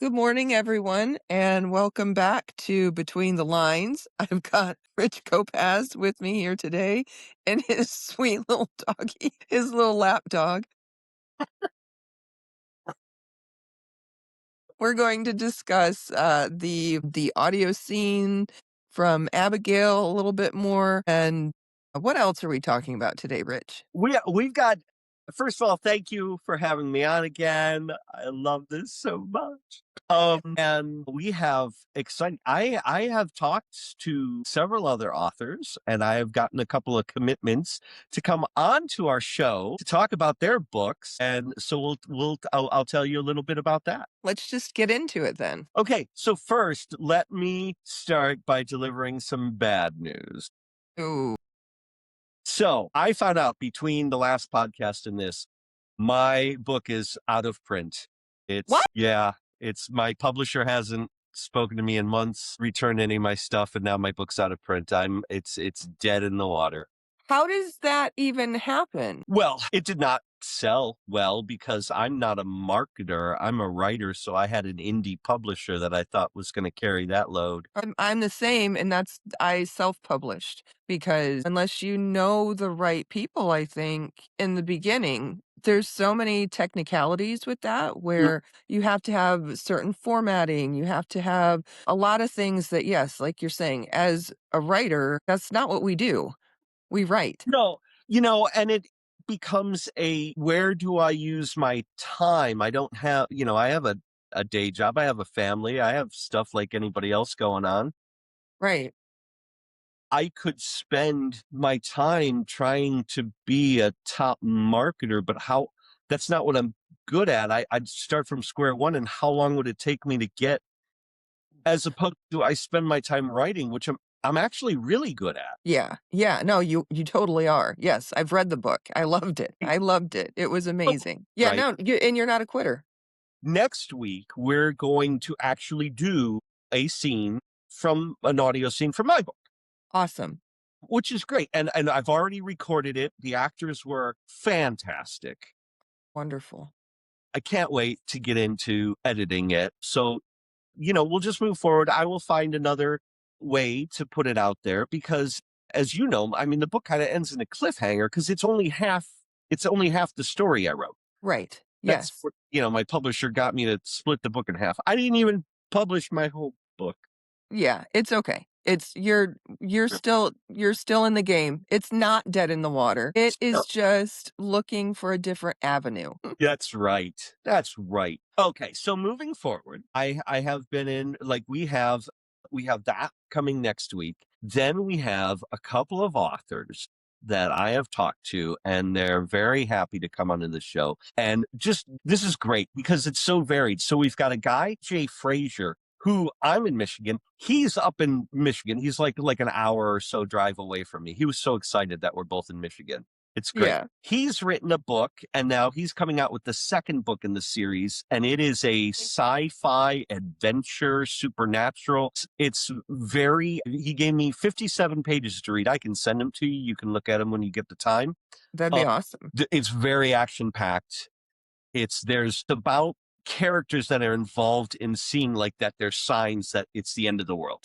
Good morning, everyone, and welcome back to Between the Lines. I've got Rich Kopaz with me here today and his sweet little doggy, his little lap dog. We're going to discuss the audio scene from Abigail a little bit more. And what else are we talking about today, Rich? We've got, first of all, thank you for having me on again. I love this so much. And we have exciting. I have talked to several other authors, and I have gotten a couple of commitments to come on to our show to talk about their books. And so I'll tell you a little bit about that. Let's just get into it then. Okay, so first, let me start by delivering some bad news. Ooh. So I found out between the last podcast and this, my book is out of print. What? It's my publisher hasn't spoken to me in months, returned any of my stuff, and now my book's out of print. It's dead in the water. How does that even happen? Well, it did not sell well because I'm not a marketer. I'm a writer, so I had an indie publisher that I thought was going to carry that load. I'm the same, and I self-published because unless you know the right people, I think in the beginning, there's so many technicalities with that where you have to have certain formatting, you have to have a lot of things that, yes, like you're saying, as a writer, that's not what we do. We write. No, and it becomes where do I use my time? I don't have, I have a day job. I have a family. I have stuff like anybody else going on. Right. I could spend my time trying to be a top marketer, but that's not what I'm good at. I'd start from square one, and how long would it take me to get, as opposed to I spend my time writing, which I'm actually really good at. Yeah. Yeah. No, you totally are. Yes, I've read the book. I loved it. I loved it. It was amazing. Yeah, Right. no, and you're not a quitter. Next week, we're going to actually do a scene from an audio scene from my book, Awesome. which is great. And I've already recorded it. The actors were fantastic. Wonderful. I can't wait to get into editing it. So, we'll just move forward. I will find another way to put it out there because, as you know, I mean, the book kind of ends in a cliffhanger because it's only half the story I wrote. Right. That's Yes. what, my publisher got me to split the book in half. I didn't even publish my whole book. Yeah, it's okay. It's you're still in the game. It's not dead in the water. It is just looking for a different avenue. That's right. That's right. Okay, so moving forward, I have been in, like, we have that coming next week. Then we have a couple of authors that I have talked to, and they're very happy to come onto the show. And just this is great because it's so varied. So we've got a guy, Jay Frazier, who I'm in Michigan. He's up in Michigan. He's like an hour or so drive away from me. He was so excited that we're both in Michigan. It's great. Yeah. He's written a book, and now he's coming out with the second book in the series, and it is a sci-fi adventure supernatural. He gave me 57 pages to read. I can send them to you. You can look at them when you get the time. That'd be awesome. It's very action-packed. There's about characters that are involved in seeing like that. There's signs that it's the end of the world.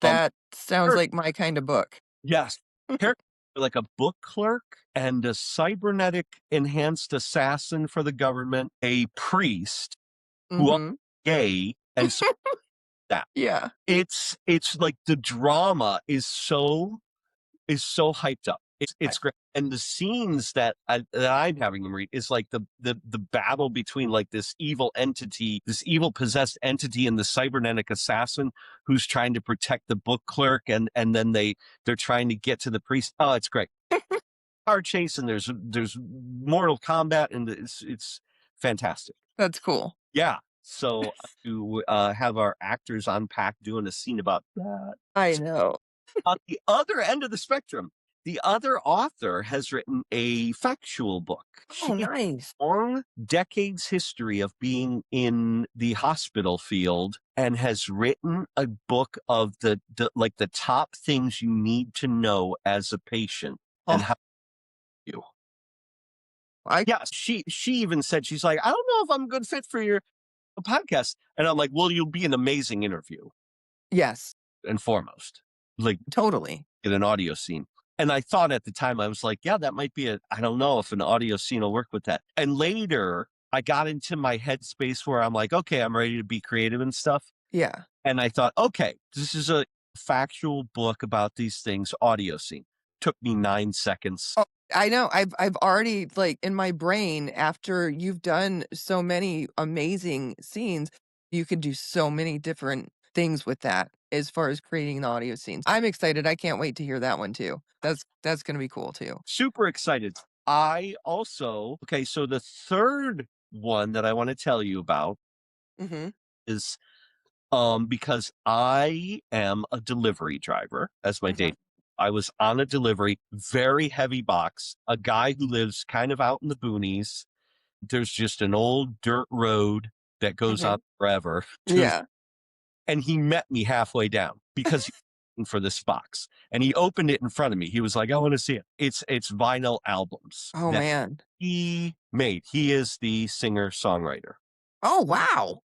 That sounds like my kind of book. Yes. Characters like a book clerk and a cybernetic enhanced assassin for the government, a priest who are gay, and so that. Yeah. It's like the drama is so hyped up. It's great. And the scenes that I'm having them read is like the battle between like this evil possessed entity and the cybernetic assassin who's trying to protect the book clerk, and then they're trying to get to the priest. Oh, it's great. Car chase, and there's mortal combat, and it's fantastic. That's cool. Yeah. So to have our actors unpack doing a scene about that. I know. On the other end of the spectrum, the other author has written a factual book. Oh, nice. Long decades history of being in the hospital field, and has written a book of the top things you need to know as a patient and how you. Yeah, she even said, she's like, I don't know if I'm a good fit for your a podcast. And I'm like, well, you'll be an amazing interview Yes, and foremost, like totally. in an audio scene. And I thought at the time, I was like, yeah, that might be I don't know if an audio scene will work with that. And later I got into my headspace where I'm like, okay, I'm ready to be creative and stuff. Yeah. And I thought, okay, this is a factual book about these things, audio scene. Took me 9 seconds. Oh, I know. I've already, like, in my brain, after you've done so many amazing scenes, you could do so many different things with that as far as creating the audio scenes. I'm excited. I can't wait to hear that one too. That's gonna be cool too. Super excited. I also, okay, so the third one that I want to tell you about Mhm. is because I am a delivery driver as my day. Mhm. I was on a delivery, very heavy box, a guy who lives kind of out in the boonies. There's just an old dirt road that goes on Mhm. forever to, Yeah. and he met me halfway down because he was looking for this box and he opened it in front of me. He was like, I want to see it. It's vinyl albums Oh, that man. he made. He is the singer songwriter. Oh, wow.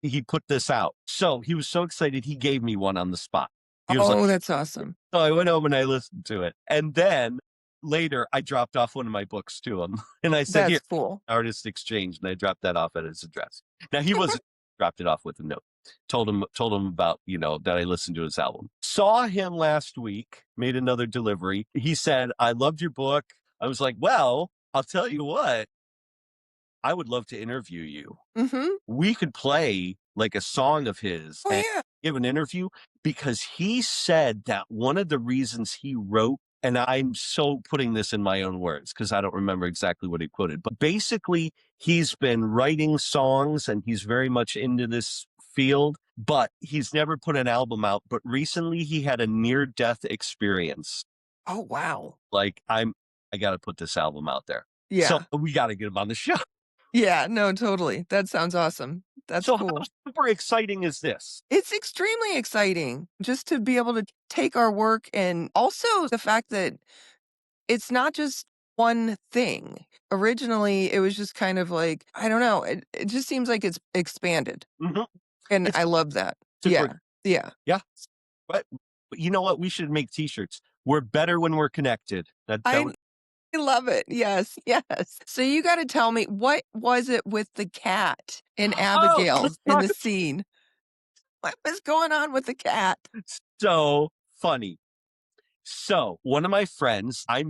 He put this out. So he was so excited, he gave me one on the spot. He was like, Oh, that's awesome. so I went home and I listened to it. And then later I dropped off one of my books to him. And I said, here, That's cool. artist exchange. And I dropped that off at his address. Now he wasn't dropped it off with a note. Told him about, that I listened to his album. Saw him last week, made another delivery. He said, I loved your book. I was like, well, I'll tell you what, I would love to interview you. Mhm. We could play like a song of his Oh, and yeah. give an interview because he said that one of the reasons he wrote, and I'm so putting this in my own words because I don't remember exactly what he quoted, but basically he's been writing songs and he's very much into this field, but he's never put an album out. But recently he had a near death experience. Oh, wow. Like, I got to put this album out there. So Yeah. we got to get him on the show. Yeah, no, totally. That sounds awesome. That's So how cool. super exciting is this? It's extremely exciting just to be able to take our work, and also the fact that it's not just one thing. Originally, it was just kind of like, I don't know, it just seems like it's expanded, Mhm. and It's I love that. super. Yeah. Yeah. Yeah. But you know what? We should make T-shirts. We're better when we're connected. That I would. love it. Yes, yes. So you gotta tell me, what was it with the cat in Oh, Abigail let's in talk. the scene? What was going on with the cat? So funny. So one of my friends, I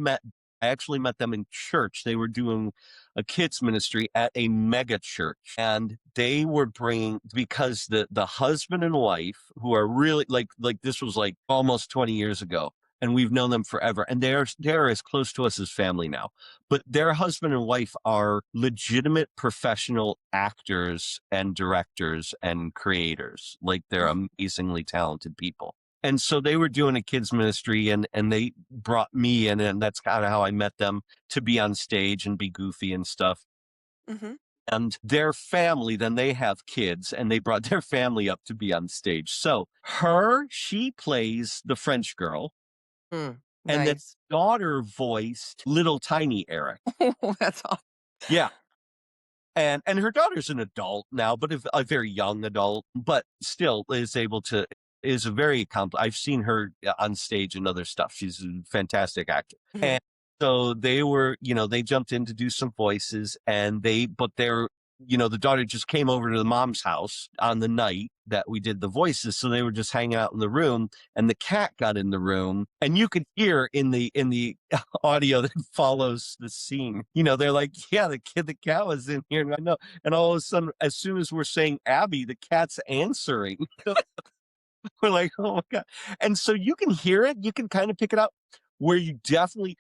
actually met them in church. They were doing a kids ministry at a mega church, and they were bringing because the husband and wife who are really like this was like almost 20 years ago, and we've known them forever, and they're as close to us as family now. But their husband and wife are legitimate professional actors and directors and creators. Like they're Oh, amazingly talented people. And so they were doing a kids ministry and they brought me in and that's kind of how I met them to be on stage and be goofy and stuff. mhm. And their family, then they have kids and they brought their family up to be on stage. So she plays the French girl Mm, and the nice. daughter voiced little tiny Eric. Oh, that's aw Yeah. And her daughter's an adult now, but a very young adult, but still is a very accomplished. I've seen her on stage and other stuff. She's a fantastic actor. Mhm. And so they were, they jumped in to do some voices but the daughter just came over to the mom's house on the night that we did the voices. So they were just hanging out in the room and the cat got in the room and you could hear in the audio that follows the scene. They're like, yeah, the cat was in here. And I know. And all of a sudden, as soon as we're saying Abby, the cat's answering. We're like, oh my God. And so you can hear it, you can kind of pick it up where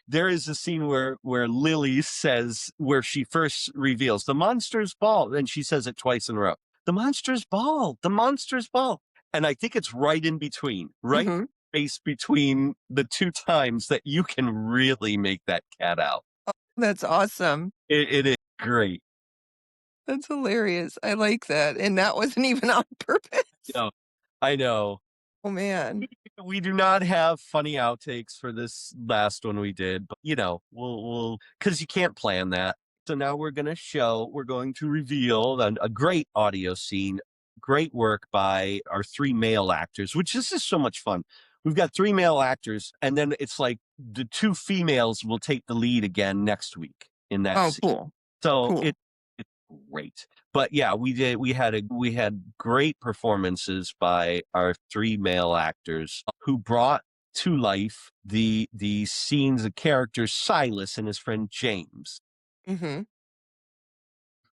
there is a scene where Lily says, where she first reveals the monster's ball. And she says it twice in a row. The monster's ball, the monster's ball. And I think it's right in between, right Mhm. space between the two times that you can really make that cat out. That's awesome. It is great. That's hilarious. I like that, and that wasn't even on purpose. No, I know. Oh, man. We do not have funny outtakes for this last one we did, but we'll because you can't plan that. So now we're going to reveal a great audio scene, great work by our three male actors, which is just so much fun. We've got three male actors, and then it's like the two females will take the lead again next week in that Oh, scene. cool. So Cool. it's great. But yeah, we had great performances by our three male actors who brought to life the scenes of characters Silas and his friend James. Mhm.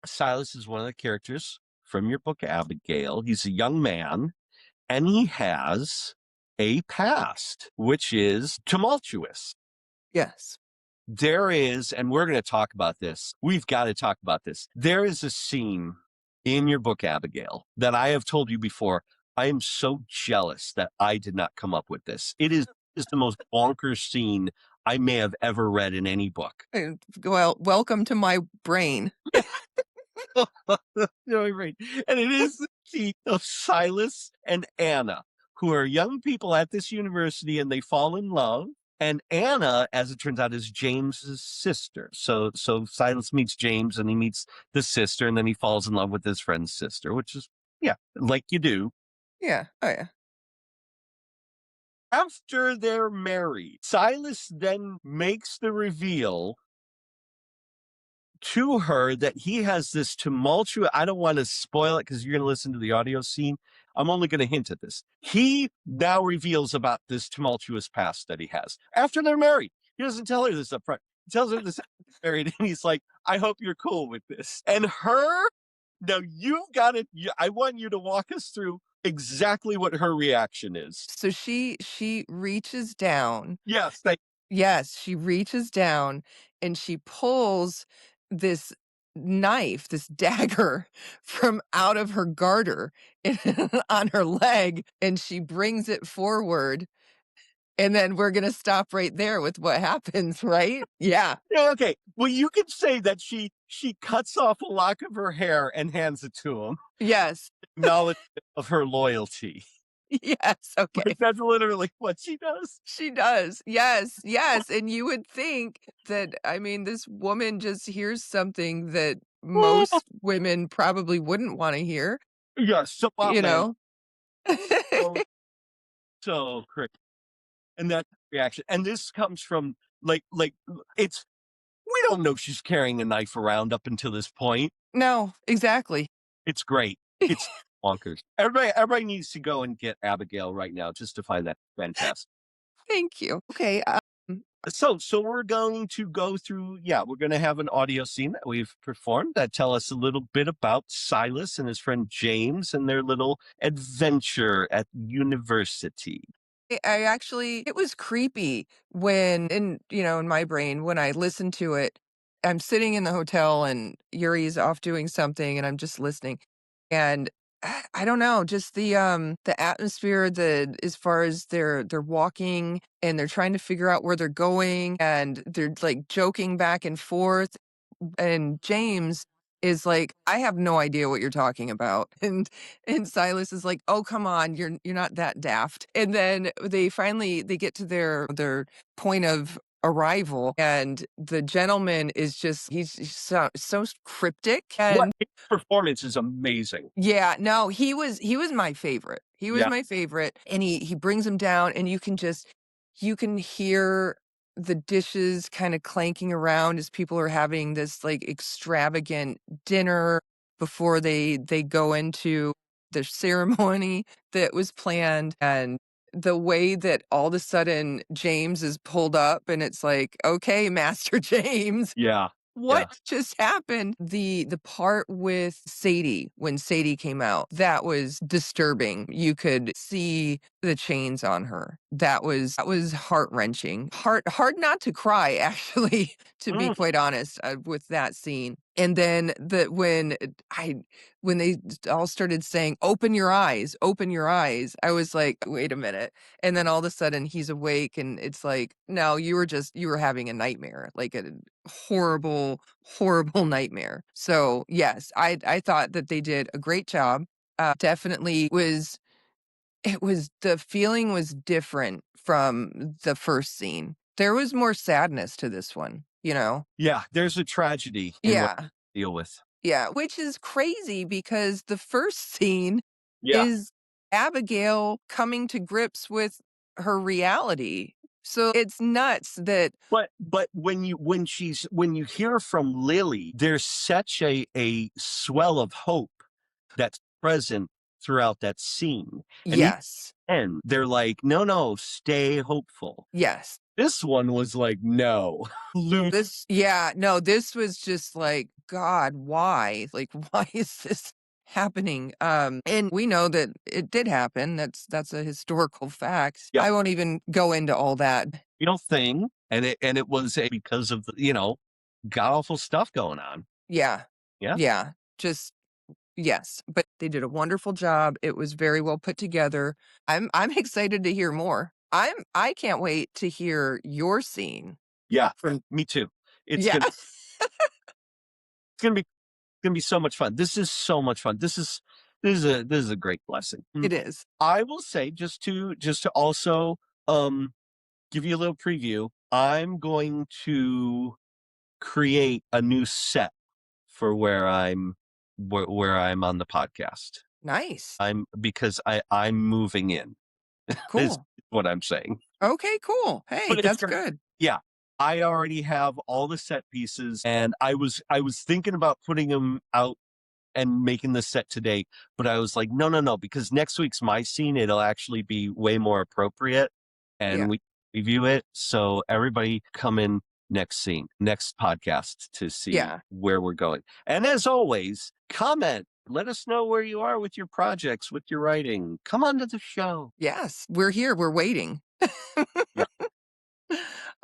Silas is one of the characters from your book, Abigail. He's a young man and he has a past, which is tumultuous. Yes. There is, and we're going to talk about this. We've got to talk about this. There is a scene in your book, Abigail, that I have told you before. I am so jealous that I did not come up with this. Is the most bonkers scene I may have ever read in any book. Well, welcome to my brain. No, right. And it is the scene of Silas and Anna, who are young people at this university and they fall in love. And Anna, as it turns out, is James's sister. So Silas meets James and he meets the sister, and then he falls in love with his friend's sister, which is, yeah, like you do. Yeah. Oh, yeah. After they're married, Silas then makes the reveal to her that he has this tumultuous, I don't want to spoil it because you're going to listen to the audio scene. I'm only going to hint at this. He now reveals about this tumultuous past that he has after they're married. He doesn't tell her this up front. He tells her this after they're married, and he's like, I hope you're cool with this. And her, now you've got it. I want you to walk us through exactly what her reaction is. So she reaches down. Yes, thank Yes, she reaches down and she pulls this knife, this dagger from out of her garter on her leg, and she brings it forward. And then we're gonna stop right there with what happens, right? Yeah. Yeah, okay. Well, you could say that she cuts off a lock of her hair and hands it to him, Yes. acknowledgement of her loyalty. Yes. Okay. Like that's literally what she does. She does. Yes, yes, and you would think that, I mean, this woman just hears something that Oh, most women probably wouldn't wanna hear, yeah, so you man, know? so so crazy. And that reaction. And this comes from like it's we don't know she's carrying a knife around up until this point. No, exactly. It's great. It's bonkers. Everybody needs to go and get Abigail right now just to find that fantastic. Thank you. Okay, So we're going to go through, yeah, we're going to have an audio scene that we've performed that tell us a little bit about Silas and his friend James and their little adventure at university. I actually it was creepy when in my brain, when I listened to it, I'm sitting in the hotel and Yuri's off doing something and I'm just listening. And I don't know, just the atmosphere, the as far as they're walking and they're trying to figure out where they're going and they're like joking back and forth and James is like, "I have no idea what you're talking about." And Silas is like, "Oh, come on, you're not that daft." And then they get to their point of arrival, and the gentleman is just he's so cryptic What and his performance is amazing. yeah, no, he was my favorite. He was Yeah. my favorite, and he brings him down, and you can hear the dishes kinda clanking around as people are having this, like, extravagant dinner before they go into the ceremony that was planned, and the way that all of a sudden James is pulled up, and it's like, "Okay, Master James." Yeah. What Yeah. just happened? The part with Sadie, when Sadie came out, that was disturbing. You could see the chains on her. That was heart-wrenching. Hard not to cry, actually, to be Mm, quite honest, with that scene. And then when they all started saying, open your eyes," I was like, "Wait a minute." And then all of a sudden he's awake and it's like, "No, you were having a nightmare, like a horrible, horrible nightmare." So, yes, I thought that they did a great job. Definitely was it was the feeling was different from the first scene. There was more sadness to this one. you know? Yeah, there's a tragedy in what Yeah. you deal with. Yeah, which is crazy because the first scene Yeah. is Abigail coming to grips with her reality. So it's nuts that But when you hear from Lily, there's such a swell of hope that's present throughout that scene. And even yes, then, they're like, "No, no, stay hopeful." yes. This one was like, "No, lose." No, this was just like, God, why? Like, why is this happening? And we know that it did happen. That's a historical fact. Yeah, I won't even go into all that. real thing, and it was because of the god awful stuff going on. Yeah. Yeah. Yeah. Just yes, but they did a wonderful job. It was very well put together. I'm excited to hear more. I can't wait to hear your scene Yeah, from me too. It's yeah. gonna it's gonna be so much fun. This is so much fun. This is a great blessing. It is. I will say just to also um give you a little preview. I'm going to create a new set for where I'm on the podcast. Nice. I'm moving in is Cool. what I'm saying. Okay, cool. Hey, But it's that's great. good. Yeah. I already have all the set pieces and I was thinking about putting them out and making the set today, but I was like, no, no, no, because next week's my scene, it'll actually be way more appropriate Yeah. and we review it. So everybody come in next podcast to see Yeah. where we're going. And as always, comment. Let us know where you are with your projects, with your writing. Come on to the show. Yes. We're here. We're waiting. Yeah.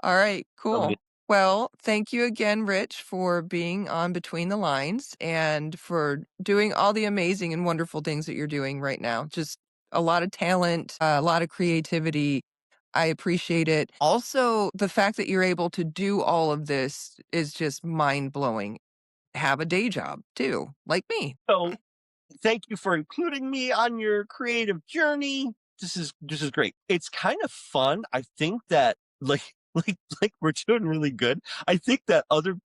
All right, Okay. cool. Well, thank you again, Rich, for being on Between the Lines and for doing all the amazing and wonderful things that you're doing right now. Just a lot of talent, a lot of creativity. I appreciate it. Also, the fact that you're able to do all of this is just mind blowing. Have a day job too, like me. So thank you for including me on your creative journey. This is great. It's kind of fun. I think that like we're doing really good. I think that other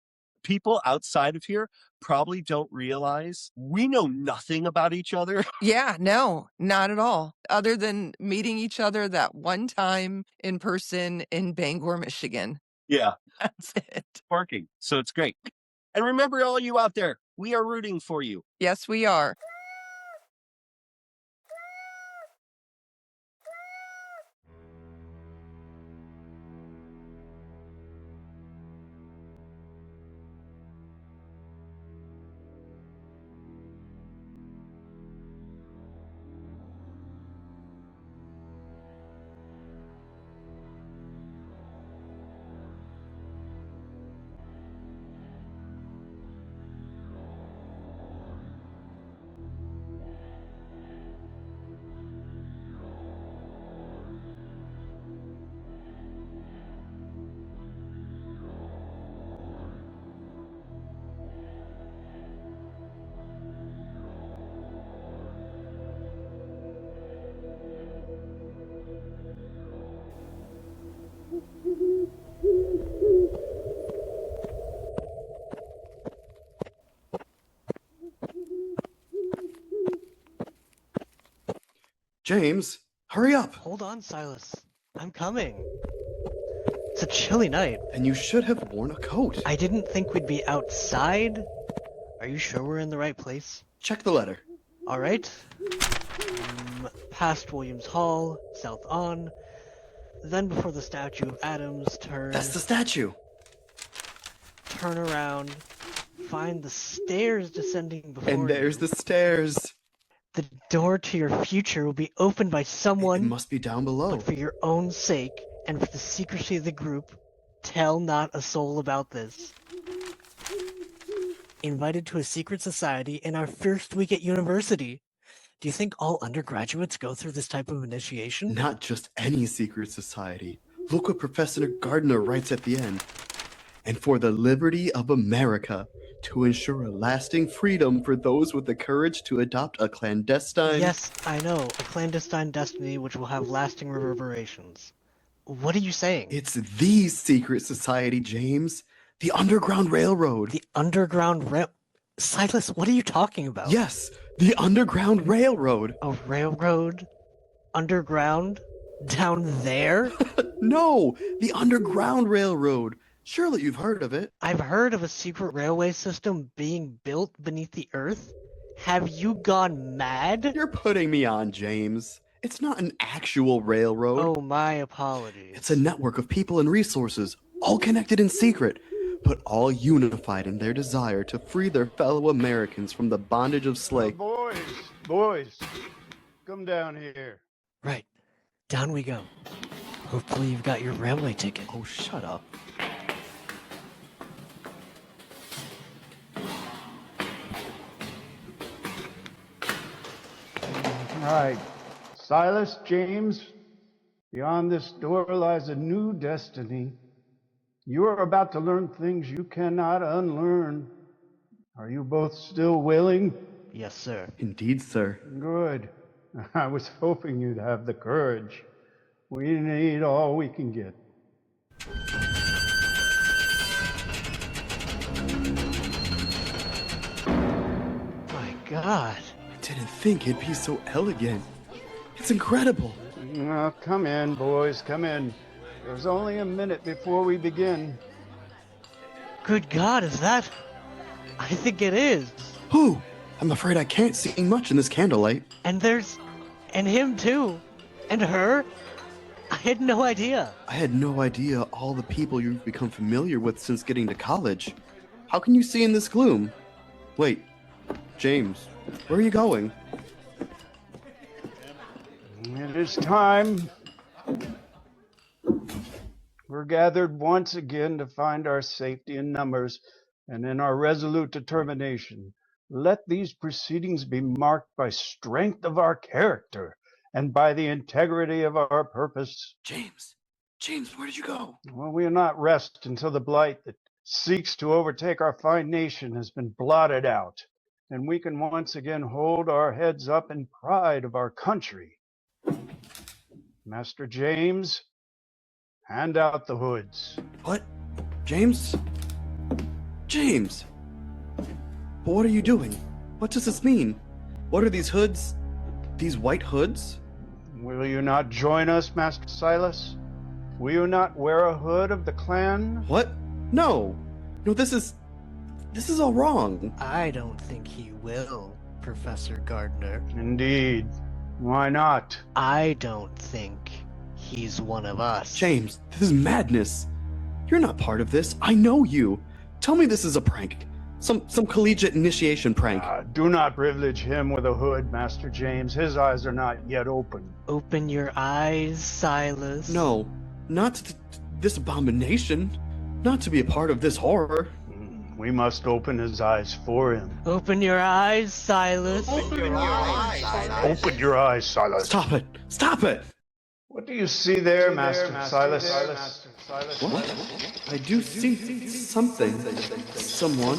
people outside of here probably don't realize we know nothing about each other. Yeah, no, not at all. Other than meeting each other that one time in person in Bangor, Michigan. Yeah, That's it. working. So it's great. And remember all you out there, we are rooting for you. Yes, we are. James, hurry up! Hold on, Silas. I'm coming. It's a chilly night. And you should have worn a coat. I didn't think we'd be outside. Are you sure we're in the right place? Check the letter. Alright. Past Williams Hall, south on. Then before the statue of Adams, That's the statue. turn around, find the stairs descending before And there's you. the stairs. The door to your future will be opened by It someone, must be down below. but for your own sake, and for the secrecy of the group, tell not a soul about this. Invited to a secret society in our first week at university. Do you think all undergraduates go through this type of initiation? Not just any secret society. Look what Professor Gardner writes at the end. And for the liberty of America, to ensure a lasting freedom for those with the courage to adopt a clandestine... Yes, I know, a clandestine destiny which will have lasting reverberations. What are you saying? It's the secret society, James. The Underground Railroad. The Underground Rail... Silas, what are you talking about? Yes, the Underground Railroad. A railroad? Underground? Down there? No, the Underground Railroad. Surely you've heard of it. I've heard of a secret railway system being built beneath the earth. Have you gone mad? You're putting me on, James. It's not an actual railroad. Oh, my apologies. It's a network of people and resources, all connected in secret, but all unified in their desire to free their fellow Americans from the bondage of slavery. Boys, come down here. Right. Down we go. Hopefully you've got your railway ticket. Oh, shut up. All right. Silas, James, beyond this door lies a new destiny. You are about to learn things you cannot unlearn. Are you both still willing? Yes, sir. Indeed, sir. Good. I was hoping you'd have the courage. We need all we can get. My God. I didn't think it'd be so elegant. It's incredible. Now, come in, boys, come in. There's only a minute before we begin. Good God, is that... I think it is. Who? I'm afraid I can't see much in this candlelight. And there's... and him too. And her. I had no idea. I had no idea all the people you've become familiar with since getting to college. How can you see in this gloom? Wait, James, where are you going? It is time. We're gathered once again to find our safety in numbers and in our resolute determination. Let these proceedings be marked by strength of our character and by the integrity of our purpose. James, where did you go? Well, we will not rest until the blight that seeks to overtake our fine nation has been blotted out, and we can once again hold our heads up in pride of our country. Master James, hand out the hoods. What? James? James! But what are you doing? What does this mean? What are these hoods? These white hoods? Will you not join us, Master Silas? Will you not wear a hood of the clan? What? No! No, this is all wrong. I don't think he will, Professor Gardner. Indeed. Why not? I don't think he's one of us. James, this is madness. You're not part of this. I know you. Tell me this is a prank. Some collegiate initiation prank. Do not privilege him with a hood, Master James. His eyes are not yet open. Open your eyes, Silas. No, not this abomination. Not to be a part of this horror. We must open his eyes for him. Open your eyes, Silas. Open your eyes, Silas. Stop it! Stop it! What do you see there, Master Silas? What? I do see something. Someone.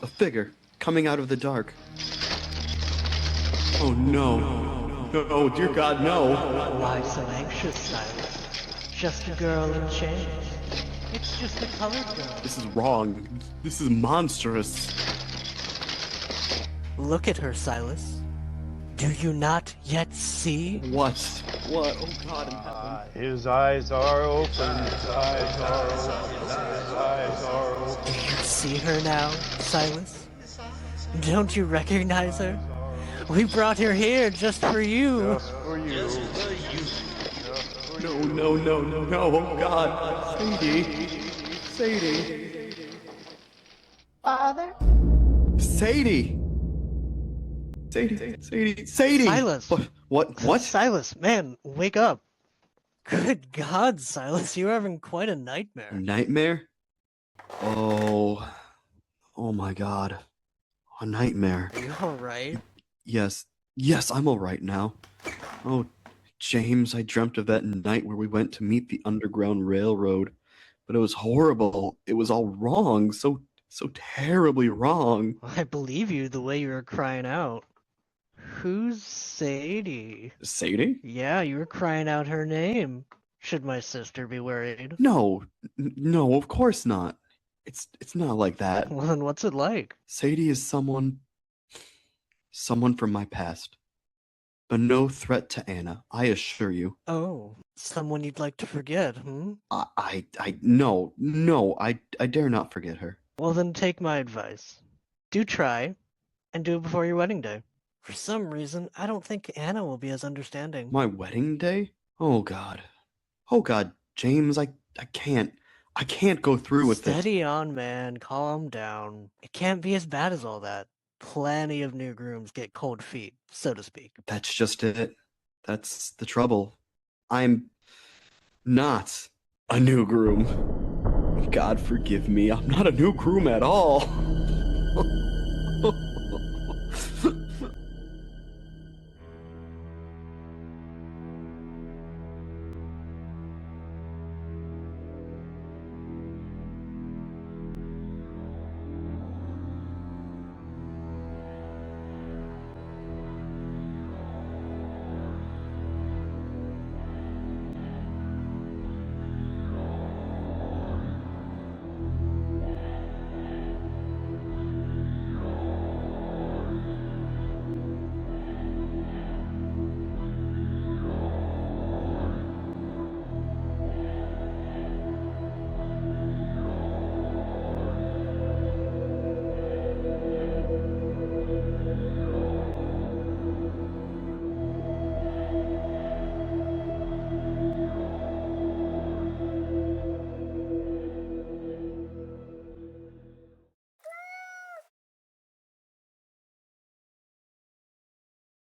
A figure coming out of the dark. Oh no. Oh dear God, no. Why so anxious, Silas? Just a girl in chains. It's just a colored girl. This is wrong. This is monstrous. Look at her, Silas. Do you not yet see? What? What? Oh God in heaven. His eyes are open. His eyes are open. His eyes are open. Do you see her now, Silas? Don't you recognize her? We brought her here just for you. Just for you. No, no, no, no, no. Oh God. Sadie. Father? Sadie. Sadie. Silas. What? Silas, man, wake up. Good God, Silas, you're having quite a nightmare. Nightmare? Oh my God. A nightmare. Are you alright? Yes, I'm all right now. Oh, James, I dreamt of that night where we went to meet the Underground Railroad. But it was horrible. It was all wrong. So terribly wrong. I believe you the way you were crying out. Who's Sadie? Sadie? Yeah, you were crying out her name. Should my sister be worried? No, of course not. It's not like that. Well, then what's it like? Sadie is someone from my past. But no threat to Anna, I assure you. Oh, someone you'd like to forget, hmm? No, I dare not forget her. Well, then take my advice. Do try, and do it before your wedding day. For some reason, I don't think Anna will be as understanding. My wedding day? Oh God. Oh God, James, I can't go through with this. Steady on, man. Calm down. It can't be as bad as all that. Plenty of new grooms get cold feet, so to speak. That's just it. That's the trouble. I'm not a new groom. God forgive me, I'm not a new groom at all.